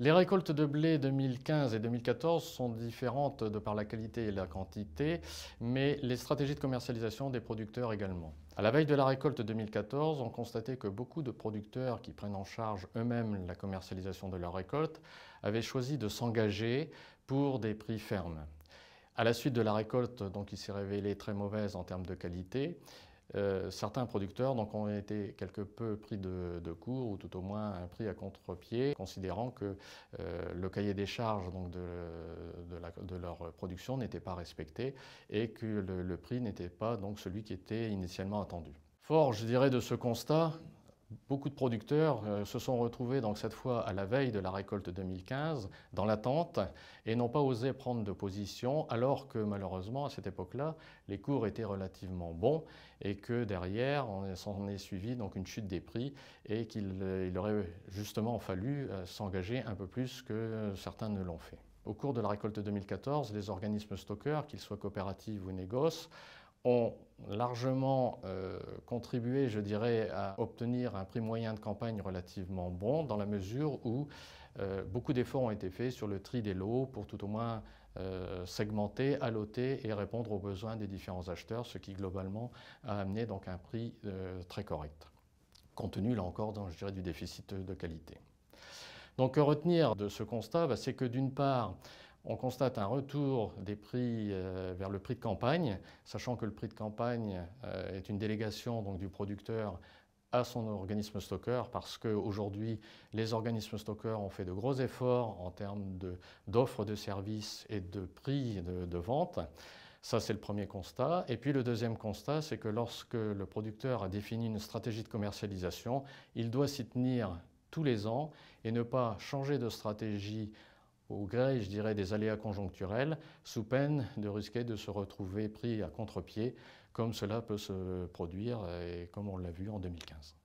Les récoltes de blé 2015 et 2014 sont différentes de par la qualité et la quantité, mais les stratégies de commercialisation des producteurs également. À la veille de la récolte 2014, on constatait que beaucoup de producteurs qui prennent en charge eux-mêmes la commercialisation de leur récolte avaient choisi de s'engager pour des prix fermes. À la suite de la récolte, donc, qui s'est révélée très mauvaise en termes de qualité, certains producteurs ont été quelque peu pris de court, ou tout au moins un prix à contre-pied, considérant que le cahier des charges de leur production n'était pas respecté et que le prix n'était pas donc celui qui était initialement attendu. Fort, je dirais, de ce constat, beaucoup de producteurs se sont retrouvés donc cette fois à la veille de la récolte 2015 dans l'attente et n'ont pas osé prendre de position alors que malheureusement à cette époque-là les cours étaient relativement bons et que derrière on s'en est suivi donc une chute des prix et qu'il aurait justement fallu s'engager un peu plus que certains ne l'ont fait. Au cours de la récolte 2014, les organismes stockeurs, qu'ils soient coopératifs ou négoces, ont largement contribué, je dirais, à obtenir un prix moyen de campagne relativement bon, dans la mesure où beaucoup d'efforts ont été faits sur le tri des lots pour tout au moins segmenter, alloter et répondre aux besoins des différents acheteurs, ce qui globalement a amené donc un prix très correct, compte tenu là encore, je dirais, du déficit de qualité. Donc, retenir de ce constat, c'est que d'une part, on constate un retour des prix vers le prix de campagne, sachant que le prix de campagne est une délégation donc, du producteur à son organisme stockeur, parce qu'aujourd'hui, les organismes stockeurs ont fait de gros efforts en termes d'offres de services et de prix de vente. Ça, c'est le premier constat. Et puis le deuxième constat, c'est que lorsque le producteur a défini une stratégie de commercialisation, il doit s'y tenir tous les ans et ne pas changer de stratégie au gré, je dirais, des aléas conjoncturels, sous peine de risquer de se retrouver pris à contre-pied, comme cela peut se produire et comme on l'a vu en 2015.